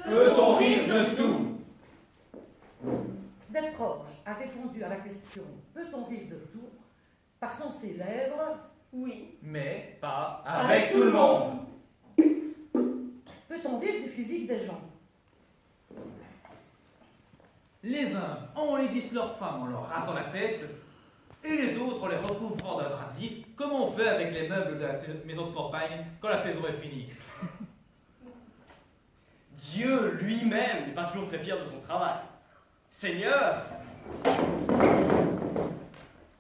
Peut-on rire de tout? Desproges a répondu à la question « Peut-on rire de tout ?» par son célèbre « Oui. Mais pas avec tout le monde. Peut-on rire du physique des gens? Les uns enlaidissent leurs femmes en leur rasant la tête, et les autres en les recouvrant d'un drap de lit, comme on fait avec les meubles de la maison de campagne quand la saison est finie. Dieu lui-même n'est pas toujours très fier de son travail. Seigneur,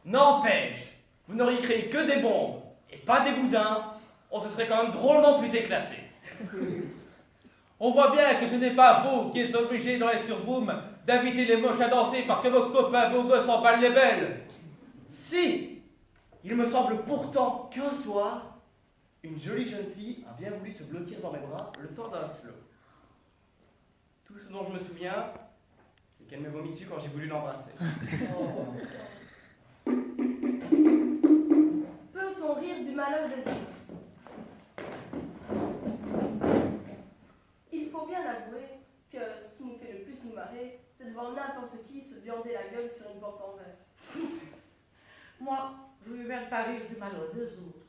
n'empêche, vous n'auriez créé que des bombes et pas des boudins, on se serait quand même drôlement plus éclaté. On voit bien que ce n'est pas vous qui êtes obligés dans les surbooms d'inviter les moches à danser parce que vos copains beaux gosses emballent les belles. Si, il me semble pourtant qu'un soir, une jolie jeune fille a bien voulu se blottir dans mes bras le temps d'un slow. Tout ce dont je me souviens, c'est qu'elle me vomit dessus quand j'ai voulu l'embrasser. Peut-on rire du malheur des autres? Il faut bien avouer que ce qui nous fait le plus nous marrer, c'est de voir n'importe qui se viander la gueule sur une porte en verre. Moi, je ne veux même pas rire du malheur des autres.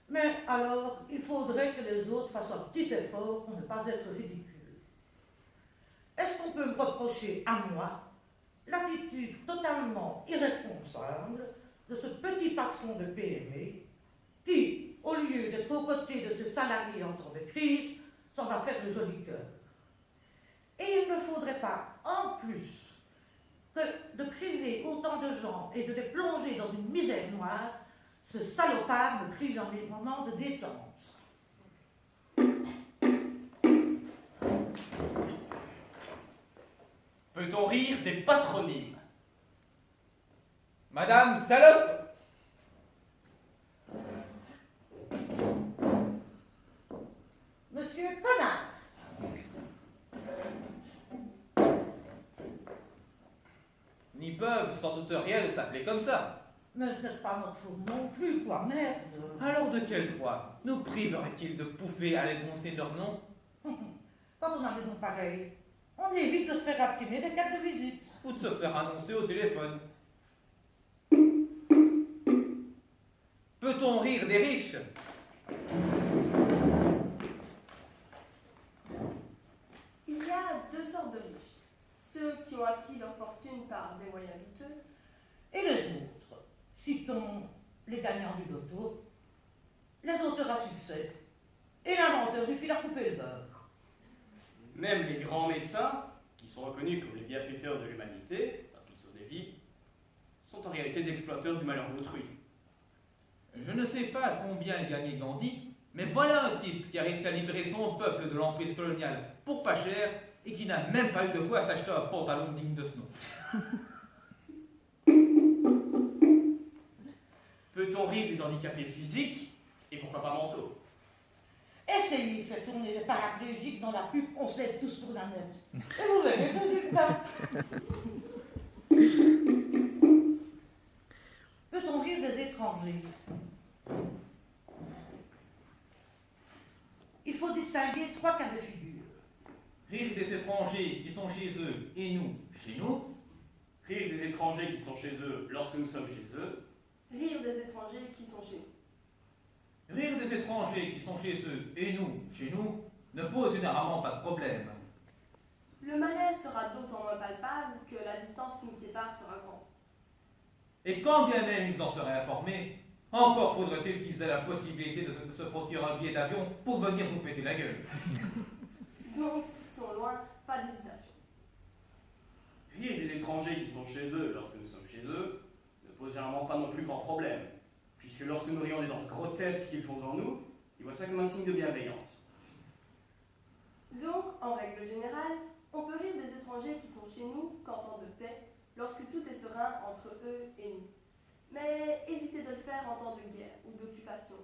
Mais alors, il faudrait que les autres fassent un petit effort pour ne pas être ridicules. Est-ce qu'on peut me reprocher à moi l'attitude totalement irresponsable de ce petit patron de PME qui, au lieu d'être aux côtés de ses salariés en temps de crise, s'en va faire le joli cœur? Et il ne faudrait pas, en plus, que de priver autant de gens et de les plonger dans une misère noire, ce salopard me prive dans mes moments de détente. Peut-on rire des patronymes? Madame Salope! Monsieur Connard! N'y peuvent sans doute rien de s'appeler comme ça. Mais ce n'est pas notre faute non plus, quoi, merde! Alors de quel droit nous priverait-il de pouffer à l'énoncé de leur nom? Quand on a des noms pareils, on évite de se faire imprimer des cartes de visite. Ou de se faire annoncer au téléphone. Peut-on rire des riches? Il y a deux sortes de riches. Ceux qui ont acquis leur fortune par des moyens douteux. Et les autres, citons les gagnants du loto, les auteurs à succès et l'inventeur du fil à couper le beurre. Même les grands médecins, qui sont reconnus comme les bienfaiteurs de l'humanité, parce qu'ils sauvent des vies, sont en réalité des exploiteurs du malheur d'autrui. Je ne sais pas combien gagnait Gandhi, mais voilà un type qui a réussi à libérer son peuple de l'emprise coloniale pour pas cher et qui n'a même pas eu de quoi s'acheter un pantalon digne de ce nom. Peut-on rire des handicapés physiques et pourquoi pas mentaux? Essayez de faire tourner les paraplégiques dans la pub, on se lève tous pour la net. Et vous verrez le résultat. Peut-on rire des étrangers? Il faut distinguer trois cas de figure. Rire des étrangers qui sont chez eux et nous chez nous. Rire des étrangers qui sont chez eux lorsque nous sommes chez eux. Rire des étrangers qui sont chez nous. Rire des étrangers qui sont chez eux et nous chez nous ne pose généralement pas de problème. Le malaise sera d'autant moins palpable que la distance qui nous sépare sera grande. Et quand bien même ils en seraient informés, encore faudrait-il qu'ils aient la possibilité de se procurer un billet d'avion pour venir vous péter la gueule. Donc, s'ils sont loin, pas d'hésitation. Rire des étrangers qui sont chez eux lorsque nous sommes chez eux ne pose généralement pas non plus grand problème, puisque lorsque nous rions des danses grotesques qu'ils font en nous, ils voient ça comme un signe de bienveillance. Donc, en règle générale, on peut rire des étrangers qui sont chez nous qu'en temps de paix, lorsque tout est serein entre eux et nous. Mais évitez de le faire en temps de guerre ou d'occupation,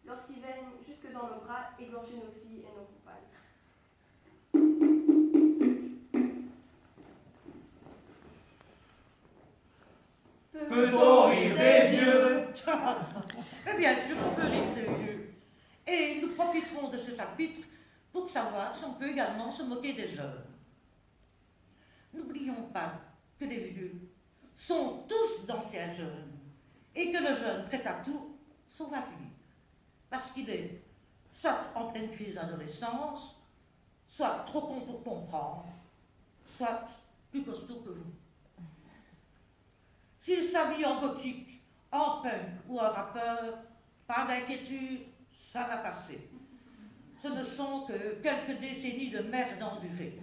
lorsqu'ils viennent jusque dans nos bras égorger nos filles et nos compagnes. Peut-on rire des vieux? Mais bien sûr, on peut rire des vieux. Et nous profiterons de ce chapitre pour savoir savoir si on peut également se moquer des jeunes. N'oublions pas que les vieux sont tous d'anciens jeunes et que le jeune prêt à tout sauve à lui, parce qu'il est soit en pleine crise d'adolescence, soit trop con pour comprendre, soit plus costaud que vous. S'il s'habille en gothique, en punk ou en rappeur, pas d'inquiétude, ça va passer. Ce ne sont que quelques décennies de merde endurée.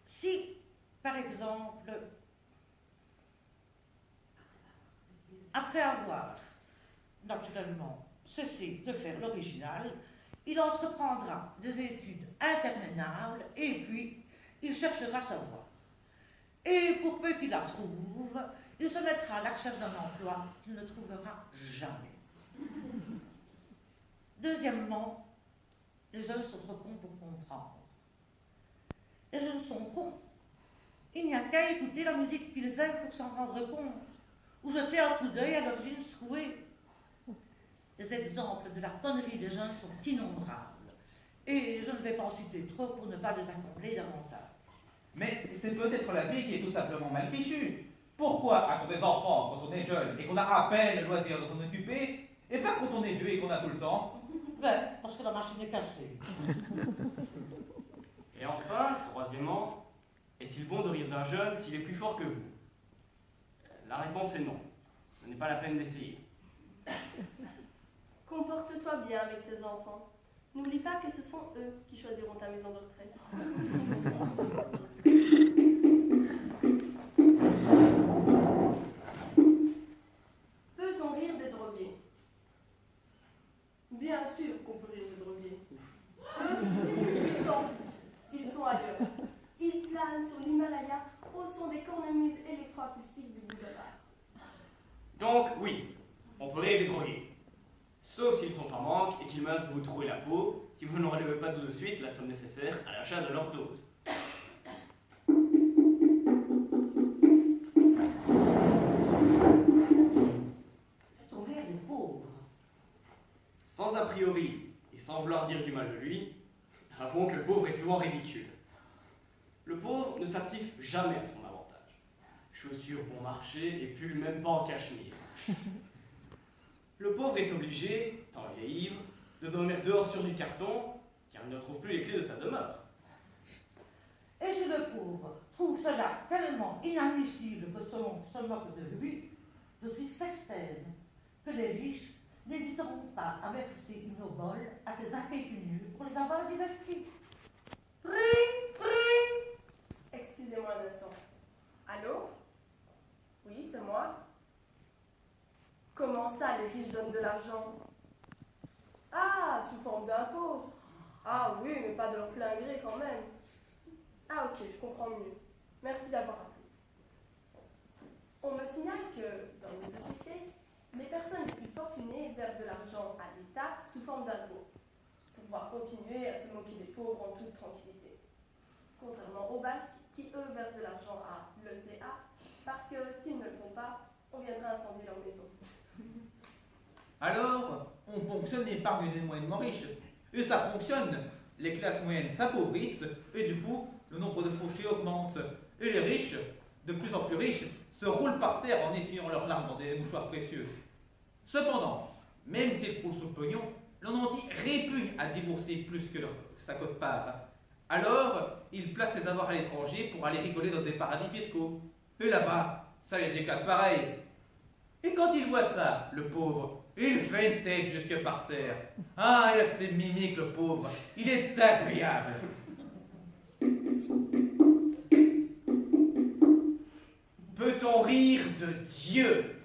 Si, par exemple, après avoir naturellement cessé de faire l'original, il entreprendra des études interminables et puis il cherchera sa voie. Et pour peu qu'il la trouve, il se mettra à la recherche d'un emploi qu'il ne trouvera jamais. Deuxièmement, les jeunes sont trop cons pour comprendre. Les jeunes sont cons. Il n'y a qu'à écouter la musique qu'ils aiment pour s'en rendre compte, ou jeter un coup d'œil à leurs jeans troués. Les exemples de la connerie des jeunes sont innombrables, et je ne vais pas en citer trop pour ne pas les accabler davantage. Mais c'est peut-être la vie qui est tout simplement mal fichue. Pourquoi a-t-on des enfants quand on est jeune et qu'on a à peine le loisir de s'en occuper, et pas quand on est vieux et qu'on a tout le temps? Ben, parce que la machine est cassée. Et enfin, troisièmement, est-il bon de rire d'un jeune s'il est plus fort que vous? La réponse est non. Ce n'est pas la peine d'essayer. Comporte-toi bien avec tes enfants. N'oublie pas que ce sont eux qui choisiront ta maison de retraite. Peut-on rire des drogués? Bien sûr qu'on peut rire des drogués. Ils s'en foutent. Ils sont ailleurs. Ils planent sur l'Himalaya au son des cornemuses électroacoustiques du boulevard. Donc, oui, on peut rire des drogués. Sauf s'ils sont en manque et qu'ils menacent de vous trouer la peau si vous ne relevez pas tout de suite la somme nécessaire à l'achat de leur dose. Fait-on rire des pauvres? Sans a priori et sans vouloir dire du mal de lui, avouons que le pauvre est souvent ridicule. Le pauvre ne s'active jamais à son avantage. Chaussures bon marché et pull même pas en cachemire. Le pauvre est obligé, tant il est ivre, de dormir dehors sur du carton, car il ne trouve plus les clés de sa demeure. Et si le pauvre trouve cela tellement inadmissible que son se moque de lui, je suis certaine que les riches n'hésiteront pas à verser une obole à ces impécunieux pour les avoir divertis. Excusez-moi un instant. Allô? Oui, c'est moi. Comment ça, les riches donnent de l'argent? Ah, sous forme d'impôt. Ah oui, mais pas de leur plein gré quand même. Ah ok, je comprends mieux. Merci d'avoir appelé. On me signale que, dans nos sociétés, les personnes les plus fortunées versent de l'argent à l'État sous forme d'impôt, pour pouvoir continuer à se moquer des pauvres en toute tranquillité. Contrairement aux Basques, qui eux versent de l'argent à l'ETA, parce que s'ils ne le font pas, on viendra incendier leur maison. Alors, on ponctionne l'épargne des moyennement riches. Et ça fonctionne. Les classes moyennes s'appauvrissent, et du coup, le nombre de fauchés augmente. Et les riches, de plus en plus riches, se roulent par terre en essuyant leurs larmes dans des mouchoirs précieux. Cependant, même s'ils croulent sous le pognon, l'on en dit répugne à débourser plus que sa quote-part. Alors, ils placent ses avoirs à l'étranger pour aller rigoler dans des paradis fiscaux. Et là-bas, ça les éclate pareil. Et quand il voit ça, le pauvre, il fait une tête jusque par terre. Ah, il a de ses mimiques, le pauvre. Il est agréable. Peut-on rire de Dieu?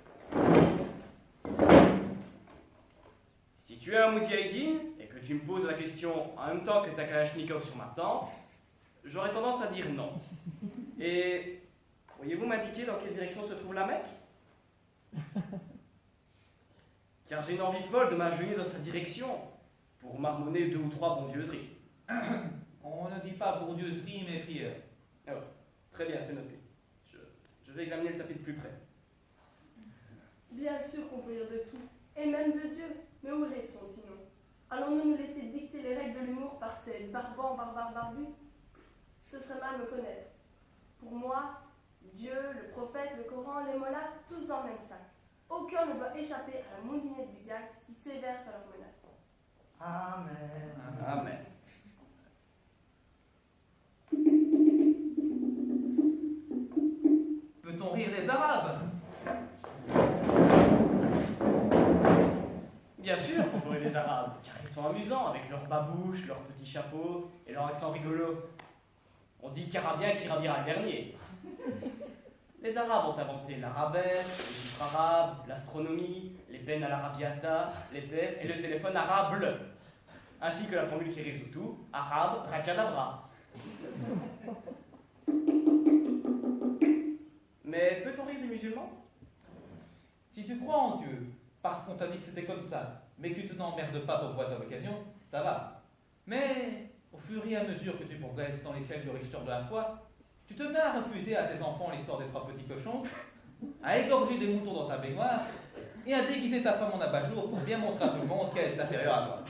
Si tu es un moudjahidine et que tu me poses la question en même temps que ta Kalachnikov sur ma tempe, j'aurais tendance à dire non. Et pourriez-vous m'indiquer dans quelle direction se trouve la Mecque? Car j'ai une envie folle de m'agenouiller dans sa direction pour marmonner 2 ou 3 bondieuseries. On ne dit pas bourdieuserie, mais prière. Ah ouais, très bien, c'est noté. Je vais examiner le tapis de plus près. Bien sûr qu'on peut rire de tout, et même de Dieu. Mais où irait-on sinon? Allons-nous nous laisser dicter les règles de l'humour par ces barbants barbares barbus? Ce serait mal me connaître. Pour moi, Dieu, le prophète, le Coran, les mollahs, tous dans le même sac. Aucun ne doit échapper à la moulinette du gag si sévère sur leurs menaces. Amen. Amen. Peut-on rire des Arabes? Bien sûr qu'on pourrait des Arabes, car ils sont amusants avec leurs babouches, leurs petits chapeaux et leur accent rigolo. On dit qu'Arabien qui ravira le dernier. Les Arabes ont inventé l'arabesque, les chiffres arabes, l'astronomie, les peines à l'arabiata, les terres et le téléphone arable, ainsi que la formule qui résout tout, arabe, racadabra. Mais peut-on rire des musulmans? Si tu crois en Dieu, parce qu'on t'a dit que c'était comme ça, mais que tu n'emmerdes pas ton voisin à l'occasion, ça va. Mais au fur et à mesure que tu progresses dans l'échelle du Richter de la foi, tu te mets à refuser à tes enfants l'histoire des 3 petits cochons, à égorger des moutons dans ta baignoire et à déguiser ta femme en abat-jour pour bien montrer à tout le monde qu'elle est inférieure à toi.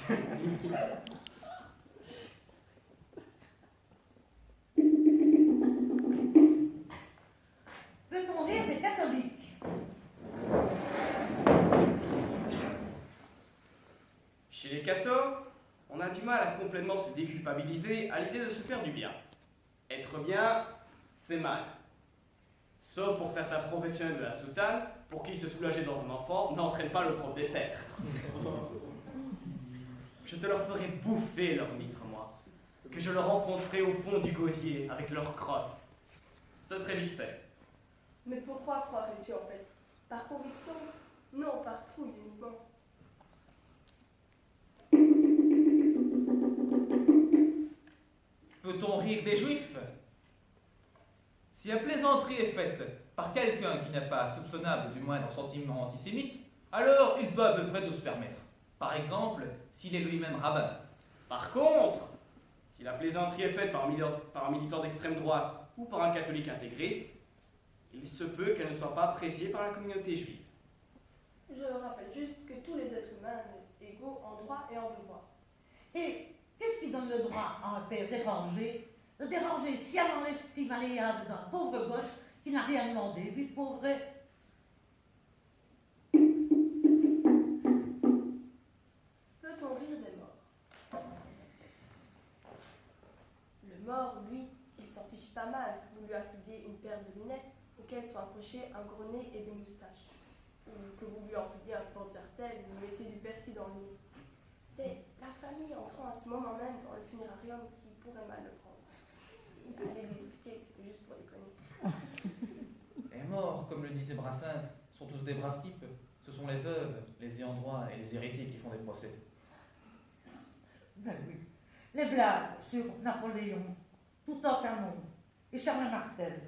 Peut-on rire des catholiques? Chez les cathos, on a du mal à complètement se déculpabiliser à l'idée de se faire du bien. Être bien, c'est mal. Sauf pour certains professionnels de la soutane, pour qui se soulager dans un enfant n'entraîne pas le propre des pères. Je te leur ferai bouffer leur ministre, moi, que je leur enfoncerai au fond du gosier avec leur crosse. Ce serait vite fait. Mais pourquoi croirais-tu en fait? Par conviction? Non, par trouille uniquement. Peut-on rire des juifs? Si la plaisanterie est faite par quelqu'un qui n'est pas soupçonnable du moindre sentiment antisémite, alors il peut à peu près tout se permettre. Par exemple, s'il est lui-même rabbin. Par contre, si la plaisanterie est faite par un militant d'extrême droite ou par un catholique intégriste, il se peut qu'elle ne soit pas appréciée par la communauté juive. Je rappelle juste que tous les êtres humains naissent égaux en droit et en devoir. Et qu'est-ce qui donne le droit à un père dérangé de déranger sciemment l'esprit malléable d'un pauvre gosse qui n'a rien demandé, puis le pauvre est... Peut-on rire des morts? Le mort, lui, il s'en fiche pas mal que vous lui affiliez une paire de lunettes auxquelles sont accrochés un gros nez et des moustaches, ou que vous lui enfiliez un porte-jartel ou vous mettiez du persil dans le nez. C'est la famille entrant à ce moment même dans le funérarium qui pourrait mal le prendre. Allez lui expliquer que c'était juste pour déconner. Les morts, comme le disait Brassens, sont tous des braves types. Ce sont les veuves, les ayants droit et les héritiers qui font des procès. Ben oui, les blagues sur Napoléon, Toutankhamon et Charles Martel.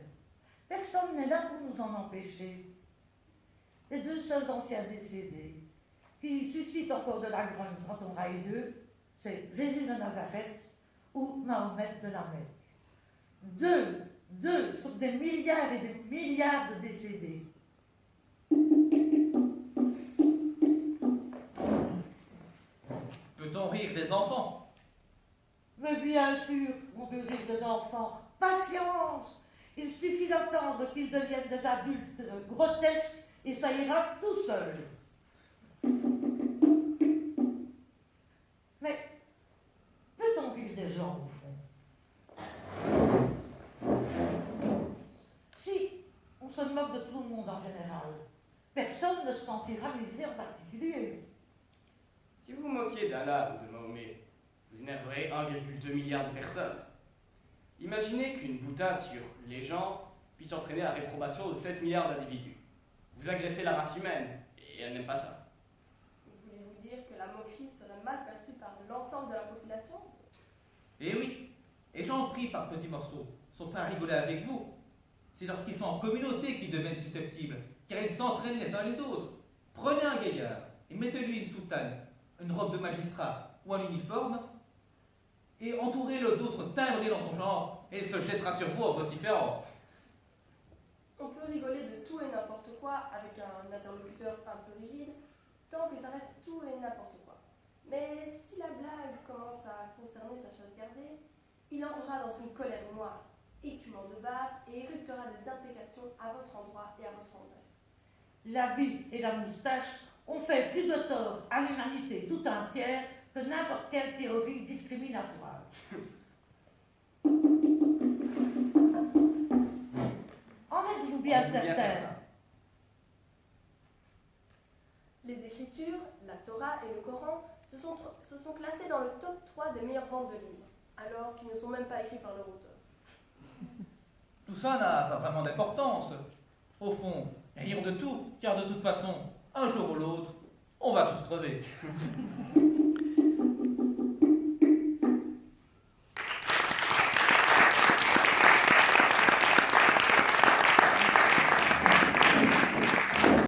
Personne n'est là pour nous en empêcher. Les 2 seuls anciens décédés qui suscitent encore de la grogne quand on raille d'eux, c'est Jésus de Nazareth ou Mahomet de la Mecque. Deux sur des milliards et des milliards de décédés. Peut-on rire des enfants? Mais bien sûr, on peut rire des enfants. Patience! Il suffit d'attendre qu'ils deviennent des adultes grotesques et ça ira tout seul. Mais peut-on rire des gens au fond? Si on se moque de tout le monde en général, personne ne se sentira lésé en particulier. Si vous vous moquiez d'Allah ou de Mahomet, vous énerverez 1,2 milliard de personnes. Imaginez qu'une boutade sur les gens puisse entraîner la réprobation de 7 milliards d'individus. Vous agressez la race humaine, et elle n'aime pas ça. Voulez-vous dire que la moquerie serait mal perçue par l'ensemble de la population? Eh oui, et j'en prie par petits morceaux, sont pas à rigoler avec vous. C'est lorsqu'ils sont en communauté qu'ils deviennent susceptibles, car ils s'entraînent les uns les autres. Prenez un gaillard et mettez-lui une soutane, une robe de magistrat ou un uniforme, et entourez-le d'autres timbrés dans son genre, et il se jettera sur vous en vociférant. On peut rigoler de tout et n'importe quoi avec un interlocuteur un peu rigide, tant que ça reste tout et n'importe quoi. Mais si la blague commence à concerner sa chasse gardée, il entrera dans une colère noire, écumant de bave et éruptera des imprécations à votre endroit et à votre envers. La bite et la moustache ont fait plus de tort à l'humanité tout entière que n'importe quelle théorie discriminatoire. En êtes-vous bien certain? Les Écritures, la Torah et le Coran se sont classés dans le top 3 des meilleures ventes de livres, alors qu'ils ne sont même pas écrits par leur auteur. Tout ça n'a pas vraiment d'importance. Au fond, rire de tout, car de toute façon, un jour ou l'autre, on va tous crever.